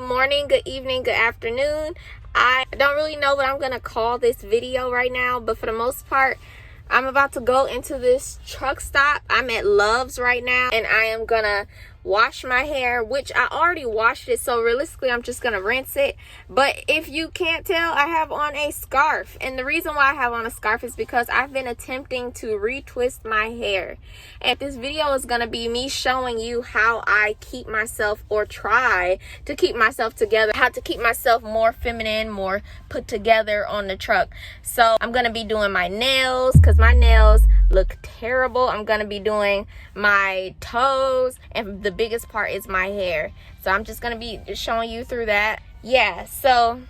Good morning, good evening, good afternoon. I don't really know what I'm gonna call this video right now, but for the most part, I'm about to go into this truck stop. I'm at Loves right now, and I am gonna wash my hair, which I already washed it, so realistically I'm just gonna rinse it. But if you can't tell, I have on a scarf, and the reason why I have on a scarf is because I've been attempting to retwist my hair, and this video is gonna be me showing you how I keep myself, or try to keep myself together, how to keep myself more feminine, more put together on the truck. So I'm gonna be doing my nails because my nails look terrible. I'm gonna be doing my toes, and the biggest part is my hair. So I'm just gonna be showing you through that. Yeah, so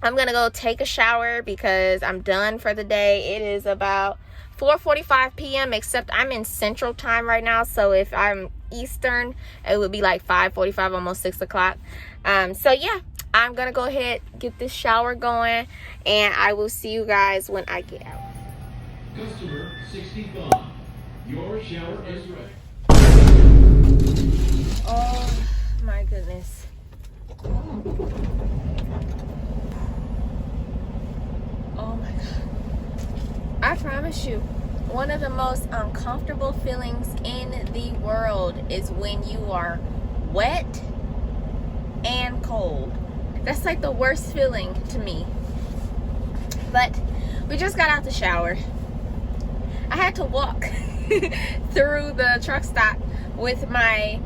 I'm gonna go take a shower because I'm done for the day. It is about 4:45 p.m. except I'm in Central Time right now, so if I'm Eastern, it would be like 5:45, almost 6 o'clock. So yeah, I'm gonna go ahead, get this shower going, and I will see you guys when I get out. Customer 65, your shower is ready. Oh my goodness. Oh my God. I promise you, one of the most uncomfortable feelings in the world is when you are wet and cold. That's like the worst feeling to me. But we just got out the shower. I had to walk through the truck stop with my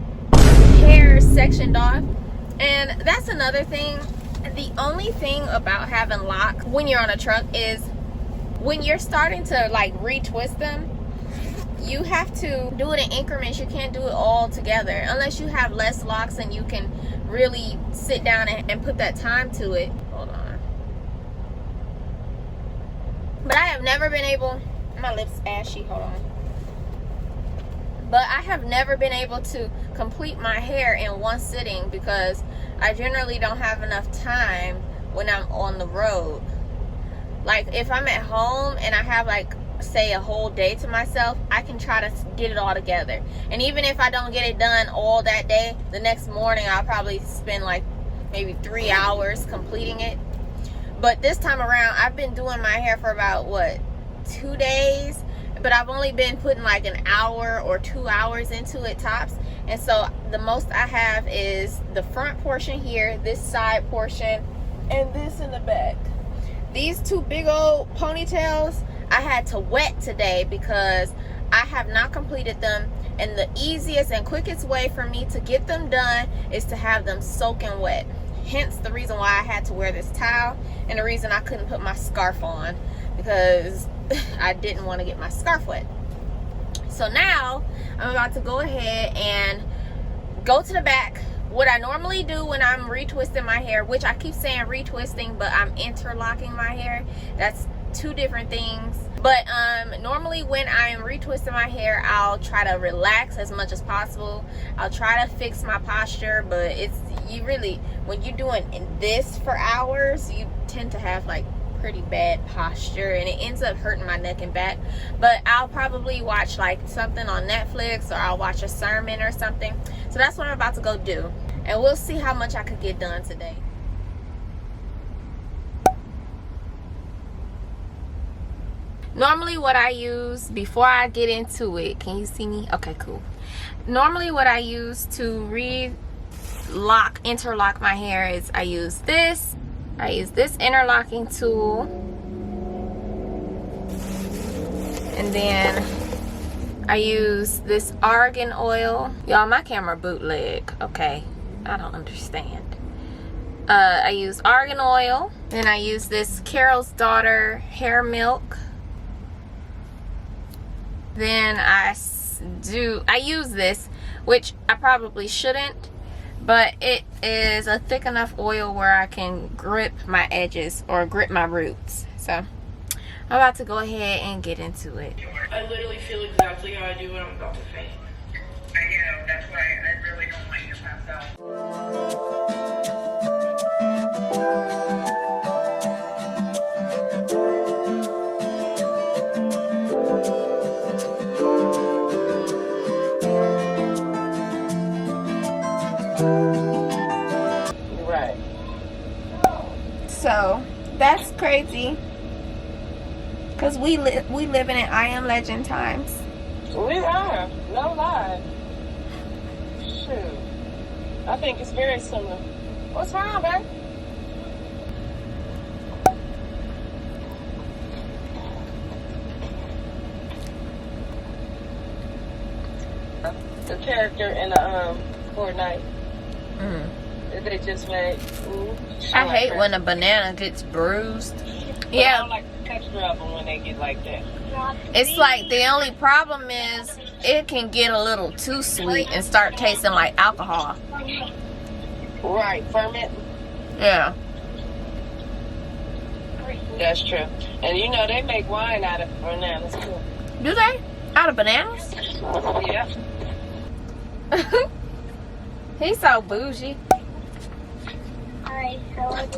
hair sectioned off, and that's another thing. The only thing about having locks when you're on a truck is when you're starting to like retwist them, you have to do it in increments. You can't do it all together unless you have less locks and you can really sit down and put that time to it. Hold on. But I have never been able, my lips ashy, hold on. But I have never been able to complete my hair in one sitting because I generally don't have enough time when I'm on the road. Like if I'm at home and I have like, say, a whole day to myself, I can try to get it all together. And even if I don't get it done all that day, the next morning I'll probably spend like maybe 3 hours completing it. But this time around, I've been doing my hair for about, what, 2 days? But I've only been putting like an hour or 2 hours into it tops. And so the most I have is the front portion here, this side portion, and this in the back. These two big old ponytails, I had to wet today because I have not completed them. And the easiest and quickest way for me to get them done is to have them soaking wet. Hence the reason why I had to wear this towel, and the reason I couldn't put my scarf on, because I didn't want to get my scarf wet. So now I'm about to go ahead and go to the back. What I normally do when I'm retwisting my hair, which I keep saying retwisting, but I'm interlocking my hair. That's two different things. But normally when I am retwisting my hair, I'll try to relax as much as possible. I'll try to fix my posture, but you really, when you're doing this for hours, you tend to have like pretty bad posture, and it ends up hurting my neck and back. But I'll probably watch like something on Netflix, or I'll watch a sermon or something. So that's what I'm about to go do, and we'll see how much I could get done today. Normally what I use before I get into it, can you see me? Okay, cool. Normally what I use to interlock my hair is I use this interlocking tool, and then I use this argan oil. Y'all, my camera bootleg. Okay, I don't understand. I use argan oil, then I use this Carol's Daughter hair milk. Then I use this, which I probably shouldn't, but it is a thick enough oil where I can grip my edges or grip my roots. So I'm about to go ahead and get into it. I literally feel exactly how I do when I'm about to faint. I know, that's why I really don't like to pass out. So that's crazy. Cause we living in I Am Legend times. We are. No lie. Shoot. I think it's very similar. What's wrong, babe? The character in the Fortnite that they just made. I hate when a banana gets bruised. But I Yeah, don't like the texture of them when they get like that. it's like the only problem is it can get a little too sweet and start tasting like alcohol. Right, ferment. Yeah. That's true. And you know they make wine out of bananas too. Do they? Out of bananas? Yeah. He's so bougie.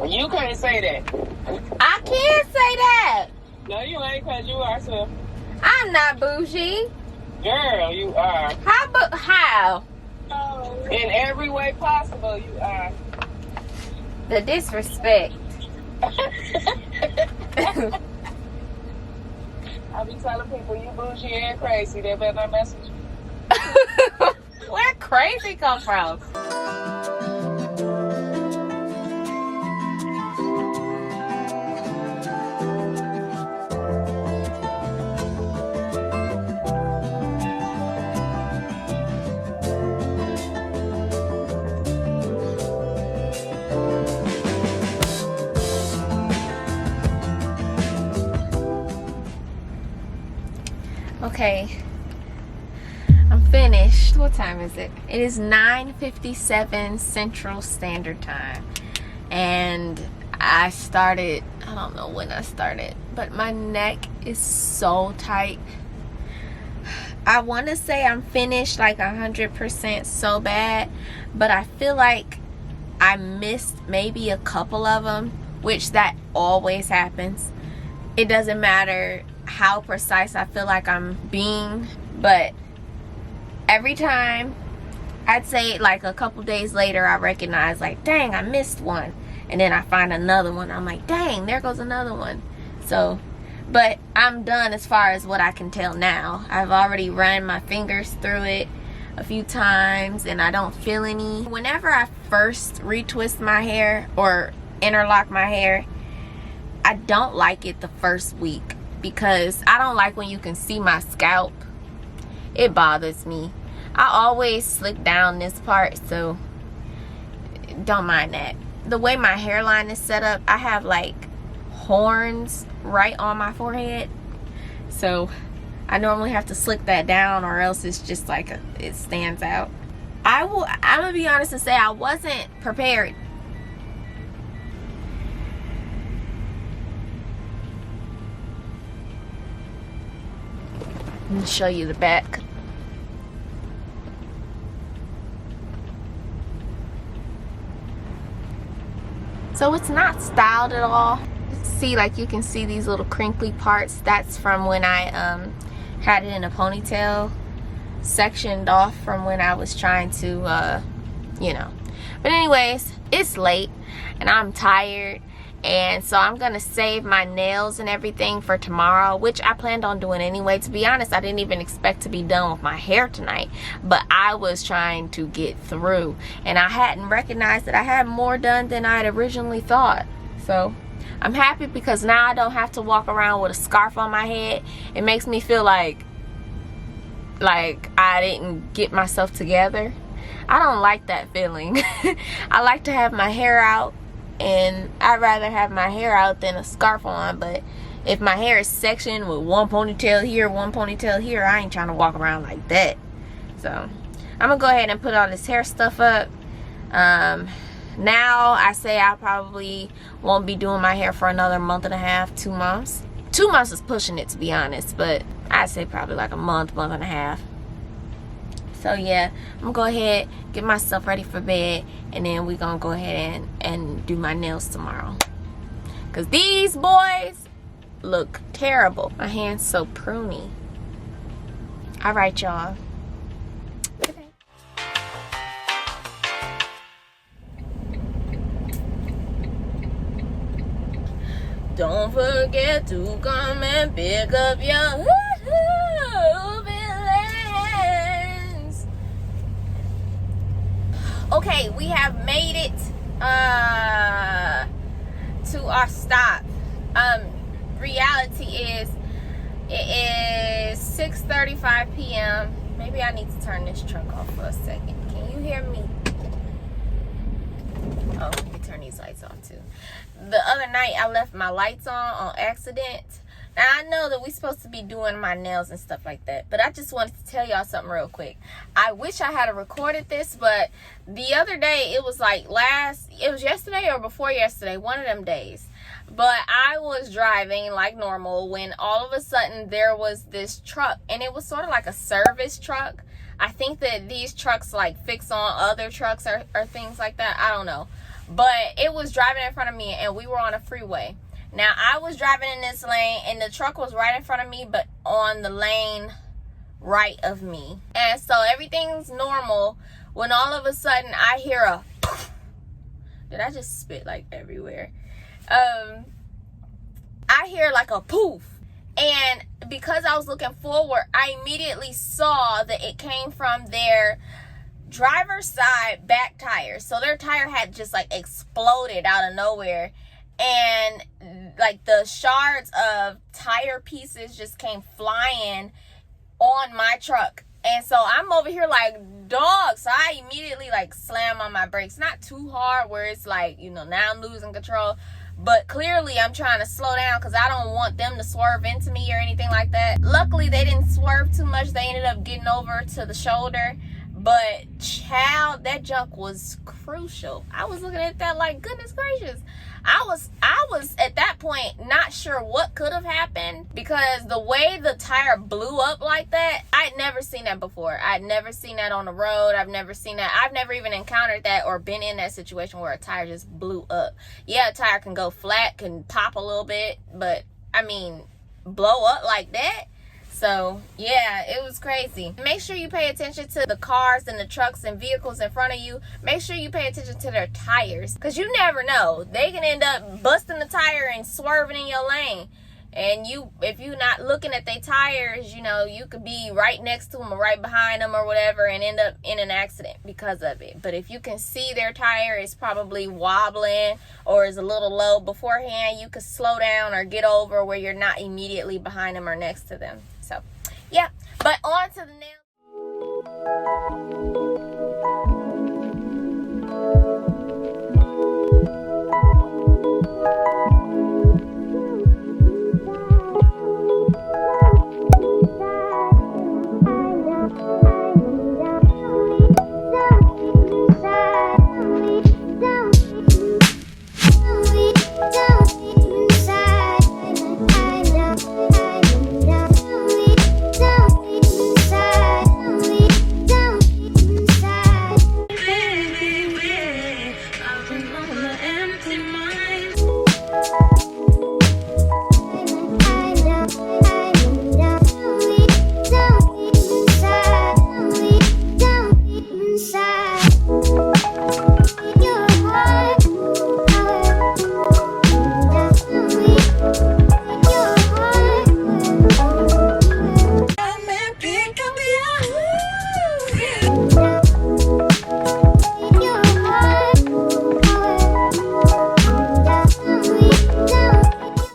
You can't say that. I can't say that. No, you ain't, cause you are so. I'm not bougie. Girl, you are. How? In every way possible, you are. The disrespect. I be telling people you bougie and crazy. They better not mess with you. Where crazy come from? Okay, I'm finished. What time is it? It is 9:57 Central Standard Time. And I don't know when I started, but my neck is so tight. I want to say I'm finished like 100% so bad, but I feel like I missed maybe a couple of them, which that always happens. It doesn't matter how precise I feel like I'm being, but every time, I'd say like a couple days later, I recognize like, dang, I missed one, and then I find another one. I'm like, dang, there goes another one. So, but I'm done as far as what I can tell now. I've already run my fingers through it a few times and I don't feel any. Whenever I first retwist my hair or interlock my hair, I don't like it the first week, because I don't like when you can see my scalp. It bothers me. I always slick down this part, so don't mind that. The way my hairline is set up, I have like horns right on my forehead, so I normally have to slick that down, or else it's just like it stands out. I'm gonna be honest and say I wasn't prepared. Let me show you the back. So it's not styled at all. See, like you can see these little crinkly parts. That's from when I had it in a ponytail, sectioned off from when I was trying to, you know. But anyways, it's late and I'm tired. And so I'm gonna save my nails and everything for tomorrow, which I planned on doing anyway. To be honest, I didn't even expect to be done with my hair tonight, but I was trying to get through, and I hadn't recognized that I had more done than I had originally thought. So I'm happy, because now I don't have to walk around with a scarf on my head. It makes me feel like I didn't get myself together. I don't like that feeling. I like to have my hair out, and I'd rather have my hair out than a scarf on. But if my hair is sectioned with one ponytail here, one ponytail here, I ain't trying to walk around like that. So I'm gonna go ahead and put all this hair stuff up. Now I say I probably won't be doing my hair for another month and a half, 2 months. 2 months is pushing it, to be honest, but I'd say probably like a month and a half. So yeah, I'm gonna go ahead, get myself ready for bed, and then we're gonna go ahead and do my nails tomorrow. Cause these boys look terrible. My hand's so pruny. All right, y'all. Don't forget to come and pick up your feelings. Okay, we have made it to our stop. Reality is, it is 6:35 p.m. Maybe I need to turn this truck off for a second. Can you hear me? Oh, let me turn these lights off too. The other night I left my lights on accident. Now I know that we're supposed to be doing my nails and stuff like that, but I just wanted to tell y'all something real quick. I wish I had recorded this, but the other day, it was like it was yesterday or before yesterday, one of them days. But I was driving like normal when all of a sudden there was this truck, and it was sort of like a service truck. I think that these trucks like fix on other trucks or things like that. I don't know. But it was driving in front of me, and we were on a freeway. Now, I was driving in this lane, and the truck was right in front of me, but on the lane right of me. And so everything's normal when all of a sudden I hear a did I just spit like everywhere? I hear like a poof. And because I was looking forward, I immediately saw that it came from their driver's side back tire. So their tire had just like exploded out of nowhere. And like the shards of tire pieces just came flying on my truck. And so I'm over here like, dog. So I immediately like slam on my brakes. Not too hard where it's like, you know, now I'm losing control. But clearly I'm trying to slow down because I don't want them to swerve into me or anything like that. Luckily, they didn't swerve too much. They ended up getting over to the shoulder. But child, that junk was crucial. I was looking at that like, goodness gracious. I was at that point not sure what could have happened, because the way the tire blew up like that, I'd never seen that before. I'd never seen that on the road. I've never seen that. I've never even encountered that or been in that situation where a tire just blew up. Yeah, a tire can go flat, can pop a little bit, but I mean, blow up like that? So yeah, it was crazy. Make sure you pay attention to the cars and the trucks and vehicles in front of you. Make sure you pay attention to their tires, because you never know. They can end up busting the tire and swerving in your lane. And if you're not looking at their tires, you know, you could be right next to them or right behind them or whatever and end up in an accident because of it. But if you can see their tire is probably wobbling or is a little low beforehand, you could slow down or get over where you're not immediately behind them or next to them. So, yeah. But on to the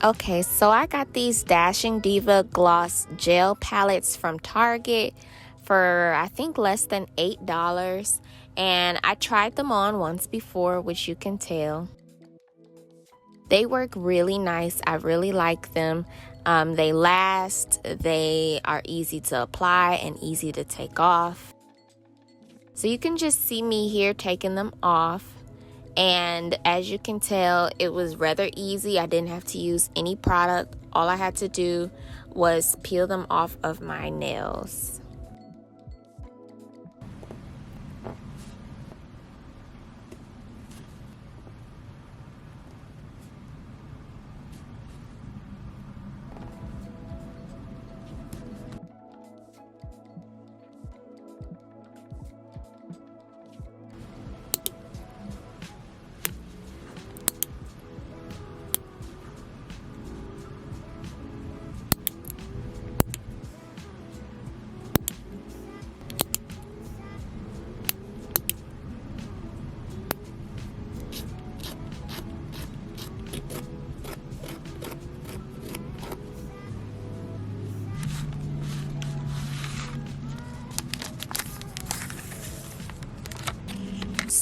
Okay, so I got these Dashing Diva Gloss Gel Palettes from Target for, I think, less than $8. And I tried them on once before, which you can tell. They work really nice. I really like them. They last. They are easy to apply and easy to take off. So you can just see me here taking them off. And as you can tell, it was rather easy. I didn't have to use any product. All I had to do was peel them off of my nails.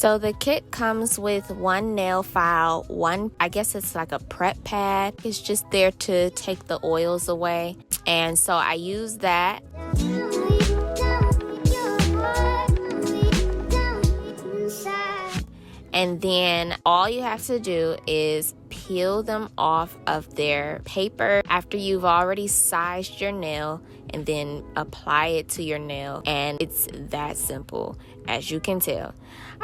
So the kit comes with one nail file, I guess it's like a prep pad. It's just there to take the oils away. And so I use that. And then all you have to do is peel them off of their paper after you've already sized your nail, and then apply it to your nail. And it's that simple, as you can tell.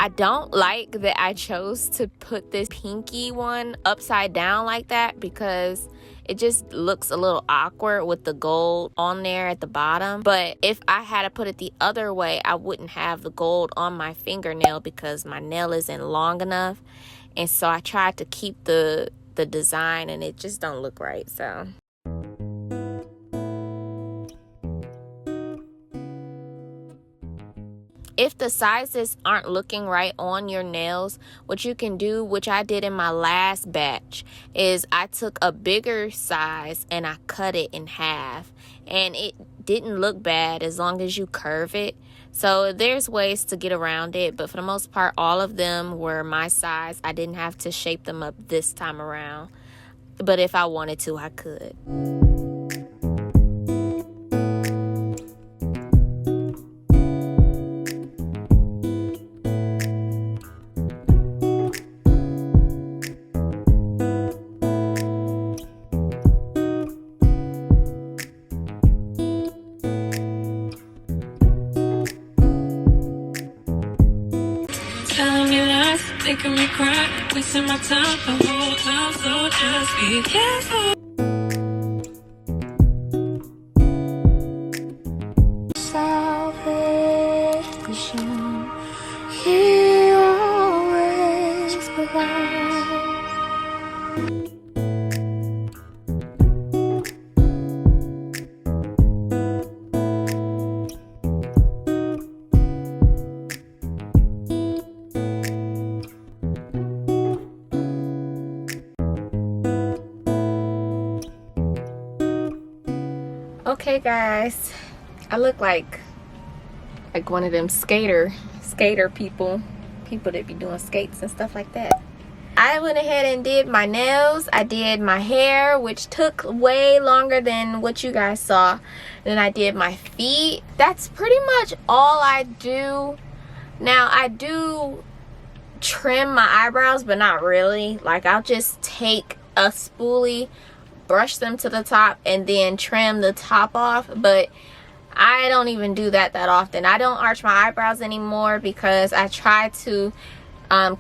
I don't like that I chose to put this pinky one upside down like that, because it just looks a little awkward with the gold on there at the bottom. But if I had to put it the other way, I wouldn't have the gold on my fingernail because my nail isn't long enough. And so I tried to keep the design, and it just don't look right. So if the sizes aren't looking right on your nails, what you can do, which I did in my last batch, is I took a bigger size and I cut it in half. And it didn't look bad as long as you curve it. So there's ways to get around it, but for the most part, all of them were my size. I didn't have to shape them up this time around. But if I wanted to, I could. Telling me lies, making me cry, wasting my time the whole time, so just be careful. Salvation, He always provides. Okay guys, I look like one of them skater people that be doing skates and stuff like that. I went ahead and did my nails. I did my hair, which took way longer than what you guys saw. Then I did my feet. That's pretty much all I do. Now I do trim my eyebrows, but not really. Like, I'll just take a spoolie, brush them to the top, and then trim the top off. But I don't even do that often. I don't arch my eyebrows anymore because I try to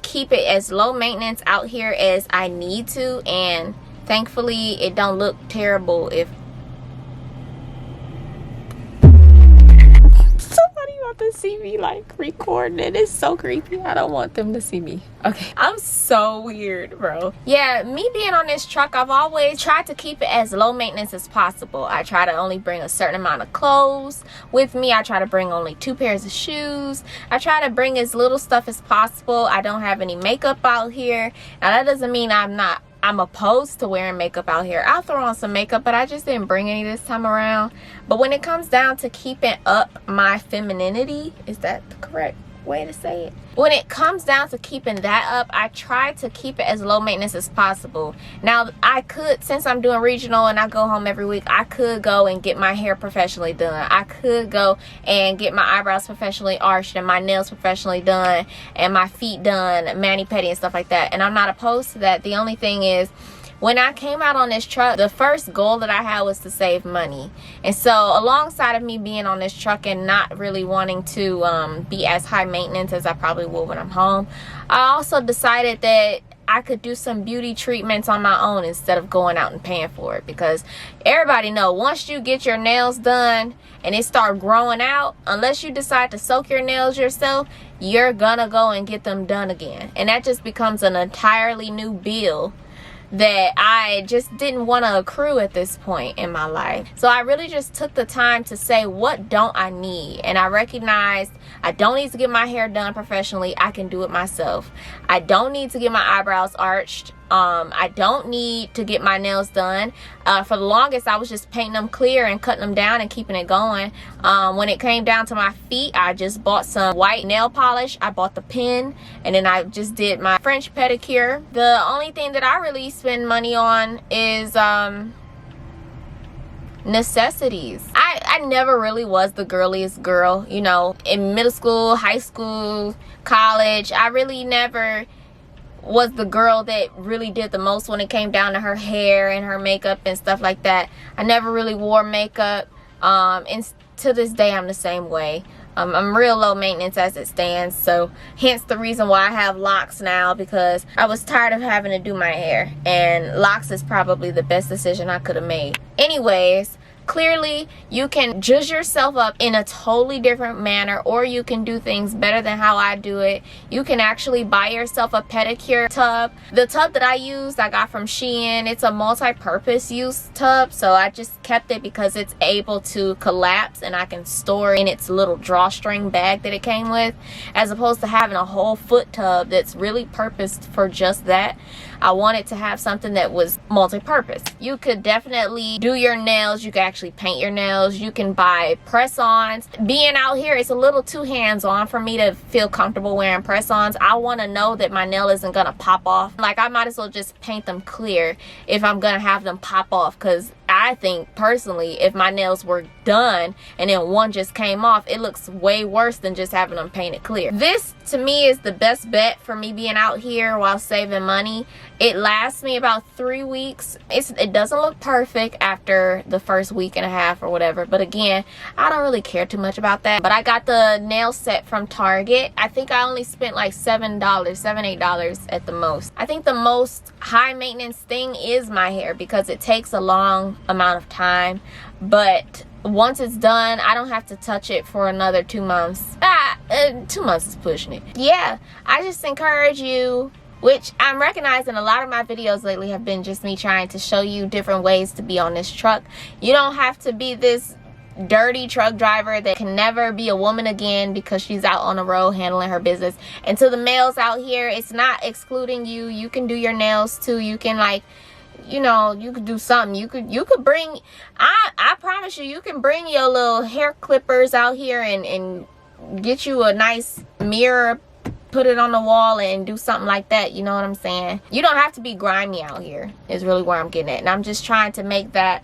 keep it as low maintenance out here as I need to, and thankfully it don't look terrible. If somebody want to see me like recording it, it's so creepy. I don't want them to see me. Okay, I'm so weird, bro. Yeah, me being on this truck, I've always tried to keep it as low maintenance as possible. I try to only bring a certain amount of clothes with me. I try to bring only 2 pairs of shoes. I try to bring as little stuff as possible. I don't have any makeup out here. Now that doesn't mean I'm opposed to wearing makeup out here. I'll throw on some makeup, but I just didn't bring any this time around. But when it comes down to keeping up my femininity, is that the correct way to say it? When it comes down to keeping that up, I try to keep it as low maintenance as possible. Now, I could, since I'm doing regional and I go home every week, I could go and get my hair professionally done. I could go and get my eyebrows professionally arched and my nails professionally done and my feet done, Mani-Pedi and stuff like that. And I'm not opposed to that. The only thing is, when I came out on this truck, the first goal that I had was to save money. And so alongside of me being on this truck and not really wanting to be as high maintenance as I probably would when I'm home, I also decided that I could do some beauty treatments on my own instead of going out and paying for it. Because everybody know, once you get your nails done and it start growing out, unless you decide to soak your nails yourself, you're gonna go and get them done again. And that just becomes an entirely new bill that I just didn't want to accrue at this point in my life. So I really just took the time to say, what don't I need? And I recognized I don't need to get my hair done professionally. I can do it myself. I don't need to get my eyebrows arched. I don't need to get my nails done. For the longest, I was just painting them clear and cutting them down and keeping it going. When it came down to my feet, I just bought some white nail polish. I bought the pen, and then I just did my French pedicure. The only thing that I really spend money on is necessities. I never really was the girliest girl, you know, in middle school, high school, college. I really never was the girl that really did the most when it came down to her hair and her makeup and stuff like that. I never really wore makeup, and to this day I'm the same way. I'm real low maintenance as it stands, so hence the reason why I have locks now, because I was tired of having to do my hair, and locks is probably the best decision I could have made. Anyways, clearly you can judge yourself up in a totally different manner, or you can do things better than how I do it. You can actually buy yourself a pedicure tub. The tub that I used, I got from Shein. It's a multi-purpose use tub, so I just kept it because it's able to collapse and I can store in its little drawstring bag that it came with, as opposed to having a whole foot tub that's really purposed for just that. I wanted to have something that was multi-purpose. You could definitely do your nails. You can actually paint your nails. You can buy press-ons. Being out here, it's a little too hands-on for me to feel comfortable wearing press-ons. I want to know that my nail isn't gonna pop off. Like, I might as well just paint them clear if I'm gonna have them pop off, because I think personally, if my nails were done and then one just came off, it looks way worse than just having them painted clear. This to me is the best bet for me being out here while saving money. It lasts me about 3 weeks. It doesn't look perfect after the first week and a half or whatever, but again, I don't really care too much about that. But I got the nail set from Target. I think I only spent like $8 at the most. I think the most high maintenance thing is my hair, because it takes a long amount of time, but once it's done, I don't have to touch it for another 2 months. 2 months is pushing it. Yeah, I just encourage you, which I'm recognizing a lot of my videos lately have been just me trying to show you different ways to be on this truck. You don't have to be this dirty truck driver that can never be a woman again because she's out on the road handling her business. And to the males out here, it's not excluding you. You can do your nails too. You can, like, you know, you could do something. You could bring, I promise you can bring your little hair clippers out here and get you a nice mirror, put it on the wall and do something like that. You know what I'm saying? You don't have to be grimy out here is really where I'm getting at. And I'm just trying to make that,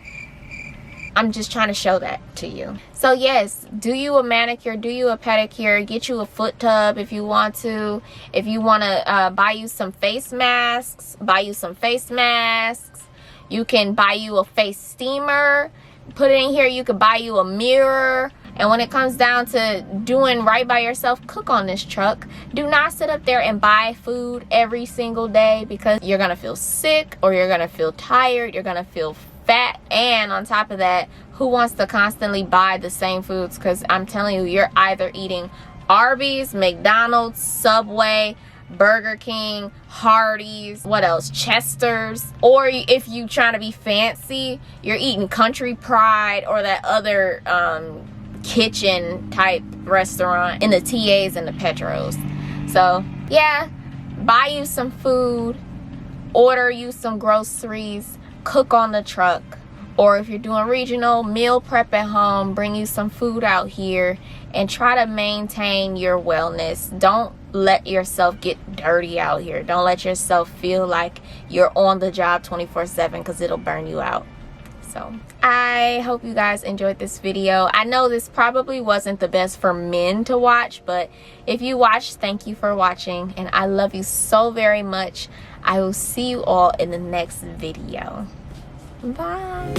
I'm just trying to show that to you. So yes, do you a manicure, do you a pedicure, get you a foot tub if you want to. If you want to buy you some face masks, buy you some face masks. You can buy you a face steamer, put it in here. You could buy you a mirror. And when it comes down to doing right by yourself, cook on this truck. Do not sit up there and buy food every single day, because you're gonna feel sick, or you're gonna feel tired, you're gonna feel fat. And on top of that, who wants to constantly buy the same foods? Because I'm telling you, you're either eating Arby's, McDonald's, Subway, Burger King, Hardee's, what else, Chester's, or if you trying to be fancy, you're eating Country Pride or that other kitchen type restaurant in the TAs and the Petros. So yeah, buy you some food, order you some groceries, cook on the truck. Or if you're doing regional, meal prep at home, bring you some food out here and try to maintain your wellness. Don't let yourself get dirty out here. Don't let yourself feel like you're on the job 24/7, because it'll burn you out. So I hope you guys enjoyed this video. I know this probably wasn't the best for men to watch, but if you watched, thank you for watching, and I love you so very much. I will see you all in the next video. Bye.